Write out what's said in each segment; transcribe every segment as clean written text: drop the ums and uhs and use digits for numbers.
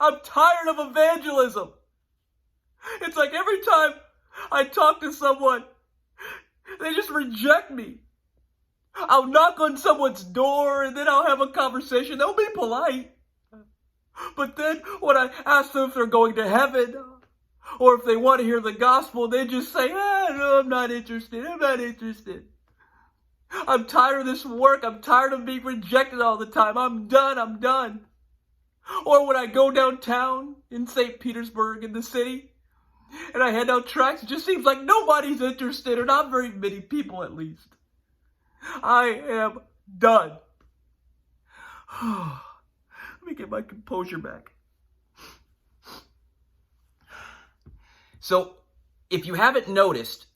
I'm tired of evangelism. It's like every time I talk to someone, they just reject me. I'll knock on someone's door and then I'll have a conversation. They'll be polite. But then when I ask them if they're going to heaven or if they want to hear the gospel, they just say, no, I'm not interested. I'm not interested. I'm tired of this work. I'm tired of being rejected all the time. I'm done. Or when I go downtown in St. Petersburg in the city and I hand out tracts, it just seems like nobody's interested, or not very many people at least. I am done. Let me get my composure back. So, if you haven't noticed,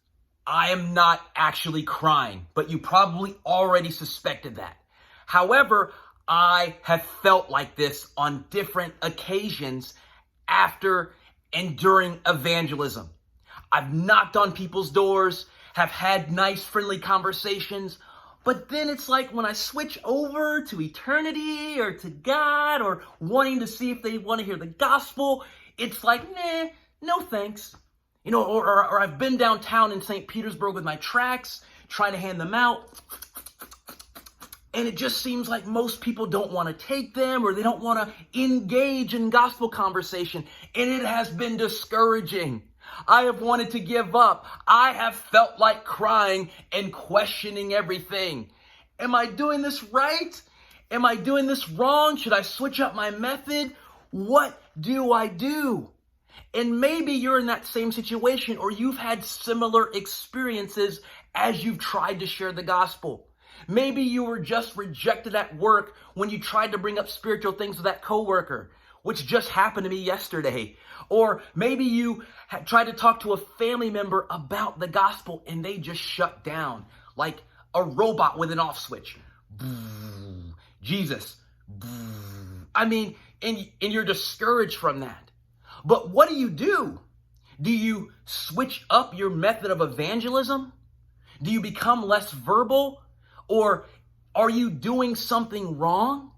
I am not actually crying, but you probably already suspected that. However, I have felt like this on different occasions after and during evangelism. I've knocked on people's doors, have had nice, friendly conversations, but then it's like when I switch over to eternity or to God or wanting to see if they want to hear the gospel, it's like, nah, no thanks. Or I've been downtown in St. Petersburg with my tracts, trying to hand them out, and it just seems like most people don't want to take them, or they don't want to engage in gospel conversation, and it has been discouraging. I have wanted to give up. I have felt like crying and questioning everything. Am I doing this right? Am I doing this wrong? Should I switch up my method? What do I do? And maybe you're in that same situation, or you've had similar experiences as you've tried to share the gospel. Maybe you were just rejected at work when you tried to bring up spiritual things with that coworker, which just happened to me yesterday. Or maybe you tried to talk to a family member about the gospel and they just shut down like a robot with an off switch. Jesus. I mean, and you're discouraged from that. But what do? Do you switch up your method of evangelism? Do you become less verbal? Or are you doing something wrong?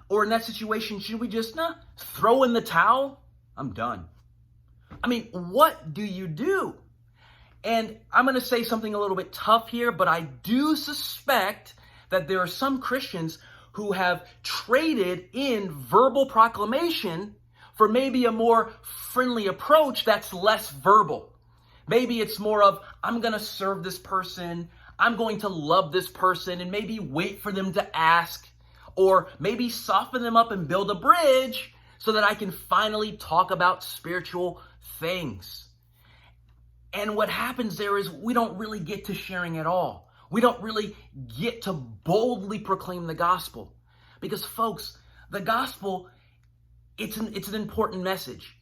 Or in that situation, should we just throw in the towel? I'm done. I mean, what do you do? And I'm going to say something a little bit tough here, but I do suspect that there are some Christians who have traded in verbal proclamation for maybe a more friendly approach that's less verbal. Maybe it's more of, I'm going to serve this person, I'm going to love this person, and maybe wait for them to ask, or maybe soften them up and build a bridge so that I can finally talk about spiritual things. And what happens there is we don't really get to sharing at all. We don't really get to boldly proclaim the gospel. Because folks, the gospel, it's an important message.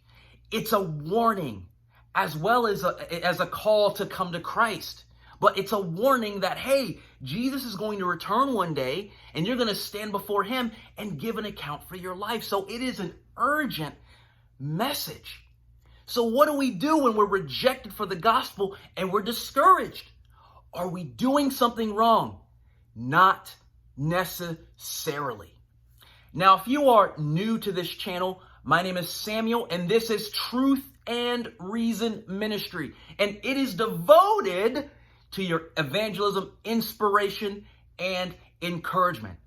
It's a warning as well as a call to come to Christ. But it's a warning that, hey, Jesus is going to return one day and you're going to stand before him and give an account for your life. So it is an urgent message. So what do we do when we're rejected for the gospel and we're discouraged? Are we doing something wrong? Not necessarily. Now, if you are new to this channel, my name is Samuel, and this is Truth and Reason Ministry. And it is devoted to your evangelism, inspiration, and encouragement.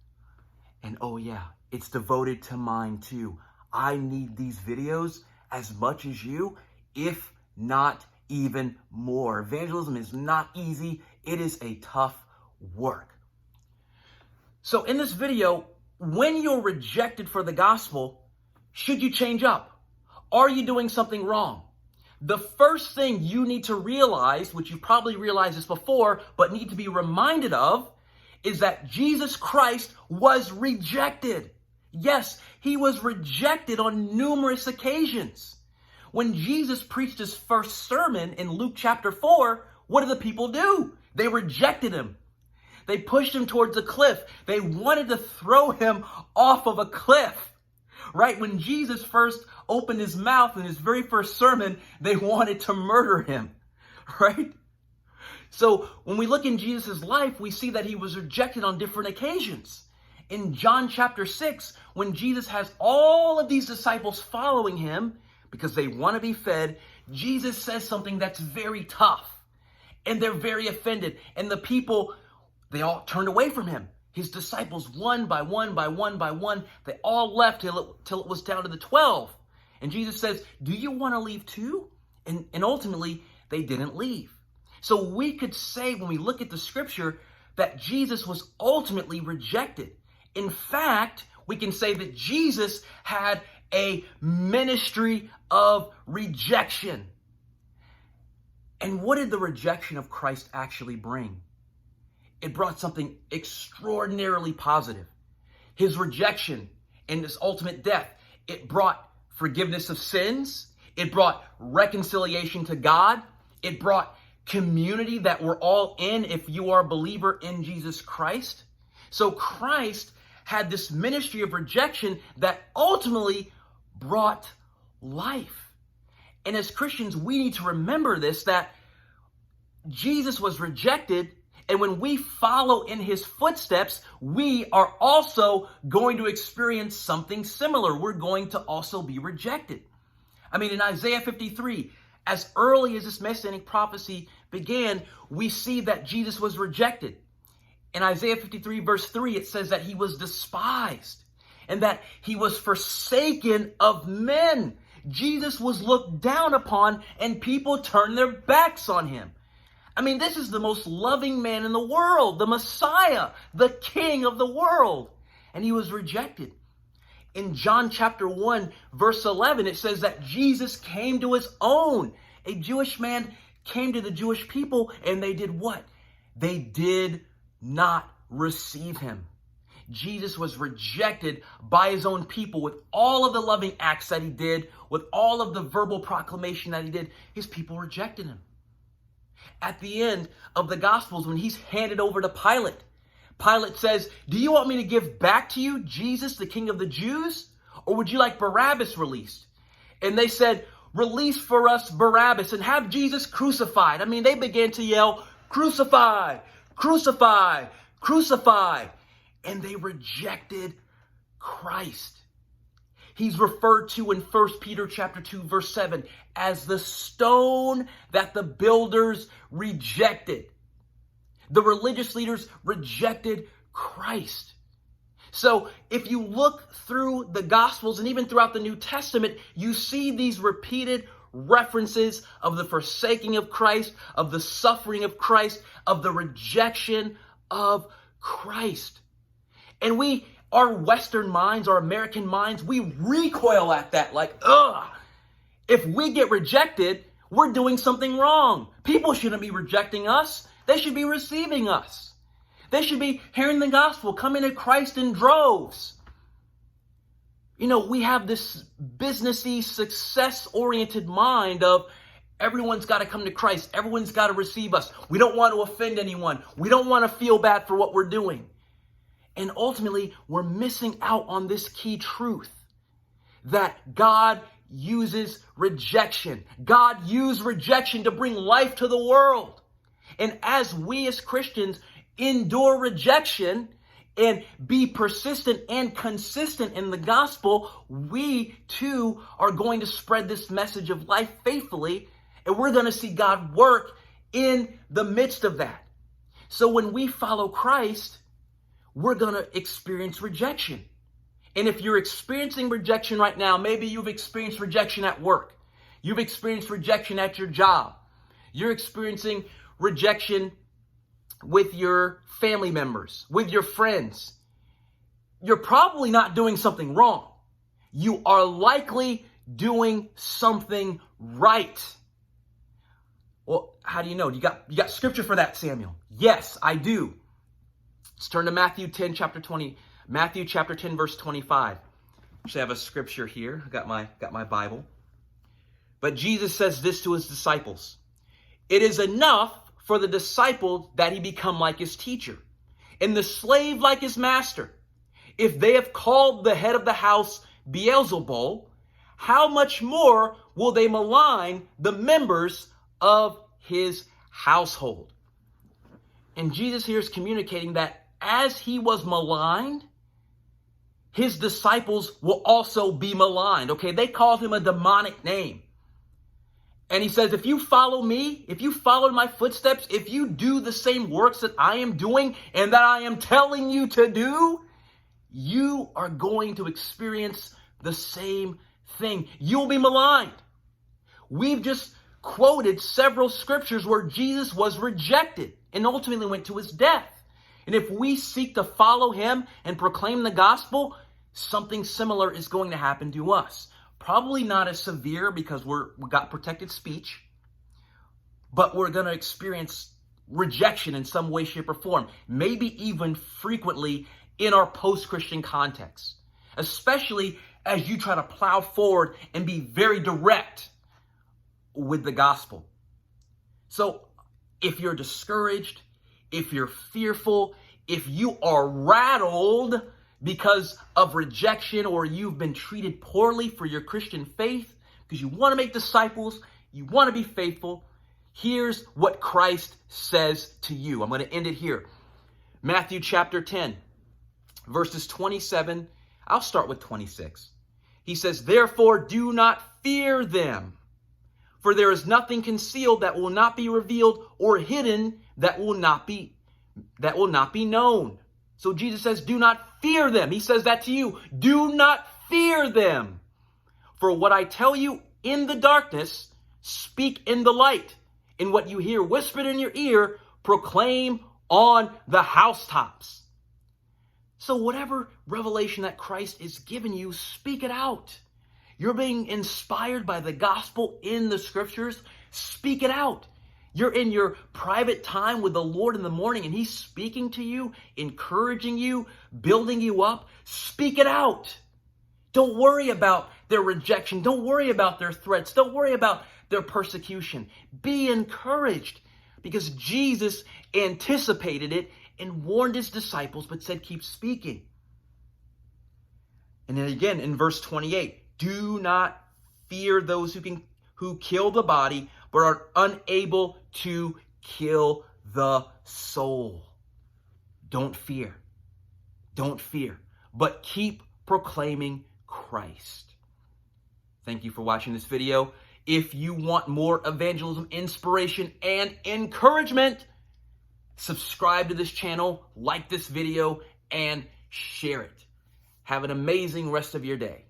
And oh yeah, it's devoted to mine too. I need these videos as much as you, if not even more. Evangelism is not easy. It is a tough work. So in this video, when you're rejected for the gospel, should you change up? Are you doing something wrong? The first thing you need to realize, which you probably realized this before, but need to be reminded of, is that Jesus Christ was rejected. Yes, he was rejected on numerous occasions. When Jesus preached his first sermon in Luke chapter 4, what did the people do? They rejected him. They pushed him towards a cliff. They wanted to throw him off of a cliff. Right? When Jesus first opened his mouth in his very first sermon, they wanted to murder him. Right? So when we look in Jesus' life, we see that he was rejected on different occasions. In John chapter 6, when Jesus has all of these disciples following him because they want to be fed, Jesus says something that's very tough. And they're very offended. And the people, they all turned away from him. His disciples, one by one, they all left till it was down to the 12. And Jesus says, do you want to leave too? And ultimately, they didn't leave. So we could say, when we look at the scripture, that Jesus was ultimately rejected. In fact, we can say that Jesus had a ministry of rejection. And what did the rejection of Christ actually bring? It brought something extraordinarily positive. His rejection and his ultimate death, it brought forgiveness of sins. It brought reconciliation to God. It brought community that we're all in if you are a believer in Jesus Christ. So Christ had this ministry of rejection that ultimately brought life. And as Christians, we need to remember this, that Jesus was rejected, and when we follow in his footsteps, we are also going to experience something similar. We're going to also be rejected. I mean, in Isaiah 53, as early as this messianic prophecy began, we see that Jesus was rejected. In Isaiah 53, verse 3, it says that he was despised and that he was forsaken of men. Jesus was looked down upon and people turned their backs on him. I mean, this is the most loving man in the world, the Messiah, the King of the world. And he was rejected. In John chapter 1, verse 11, it says that Jesus came to his own. A Jewish man came to the Jewish people, and they did what? They did not receive him. Jesus was rejected by his own people with all of the loving acts that he did, with all of the verbal proclamation that he did. His people rejected him. At the end of the Gospels, when he's handed over to Pilate, Pilate says, do you want me to give back to you Jesus, the King of the Jews? Or would you like Barabbas released? And they said, release for us Barabbas and have Jesus crucified. I mean, they began to yell, crucify, crucify, crucify. And they rejected Christ. He's referred to in 1 Peter chapter 2, verse 7 as the stone that the builders rejected. The religious leaders rejected Christ. So if you look through the Gospels and even throughout the New Testament, you see these repeated references of the forsaking of Christ, of the suffering of Christ, of the rejection of Christ. And our Western minds, our American minds, we recoil at that like, ugh. If we get rejected, we're doing something wrong. People shouldn't be rejecting us. They should be receiving us. They should be hearing the gospel, coming to Christ in droves. You know, we have this businessy, success-oriented mind of everyone's got to come to Christ. Everyone's got to receive us. We don't want to offend anyone. We don't want to feel bad for what we're doing. And ultimately, we're missing out on this key truth that God uses rejection. God used rejection to bring life to the world. And as we as Christians endure rejection and be persistent and consistent in the gospel, we too are going to spread this message of life faithfully, and we're going to see God work in the midst of that. So when we follow Christ, we're going to experience rejection. And if you're experiencing rejection right now, maybe you've experienced rejection at work. You've experienced rejection at your job. You're experiencing rejection with your family members, with your friends. You're probably not doing something wrong. You are likely doing something right. Well, how do you know? You got scripture for that, Samuel? Yes, I do. Let's turn to Matthew chapter 10, verse 25. Actually, I have a scripture here. I got my Bible. But Jesus says this to his disciples. It is enough for the disciple that he become like his teacher, and the slave like his master. If they have called the head of the house Beelzebul, how much more will they malign the members of his household? And Jesus here is communicating that as he was maligned, his disciples will also be maligned. Okay, they called him a demonic name. And he says, if you follow me, if you follow my footsteps, if you do the same works that I am doing and that I am telling you to do, you are going to experience the same thing. You'll be maligned. We've just quoted several scriptures where Jesus was rejected and ultimately went to his death. And if we seek to follow him and proclaim the gospel, something similar is going to happen to us. Probably not as severe because we got protected speech, but we're going to experience rejection in some way, shape, or form, maybe even frequently in our post-Christian context, especially as you try to plow forward and be very direct with the gospel. So if you're discouraged, if you're fearful, if you are rattled because of rejection or you've been treated poorly for your Christian faith, because you want to make disciples, you want to be faithful, here's what Christ says to you. I'm going to end it here. Matthew chapter 10, verses 27. I'll start with 26. He says, therefore do not fear them, for there is nothing concealed that will not be revealed, or hidden that will not be known. So Jesus says, do not fear them. He says that to you. Do not fear them. For what I tell you in the darkness, speak in the light. And what you hear whispered in your ear, proclaim on the housetops. So whatever revelation that Christ is giving you, speak it out. You're being inspired by the gospel in the scriptures, speak it out. You're in your private time with the Lord in the morning and he's speaking to you, encouraging you, building you up. Speak it out. Don't worry about their rejection. Don't worry about their threats. Don't worry about their persecution. Be encouraged because Jesus anticipated it and warned his disciples, but said, keep speaking. And then again in verse 28, do not fear those who kill the body, but are unable to kill the soul. Don't fear. Don't fear, but keep proclaiming Christ. Thank you for watching this video. If you want more evangelism, inspiration, and encouragement, subscribe to this channel, like this video, and share it. Have an amazing rest of your day.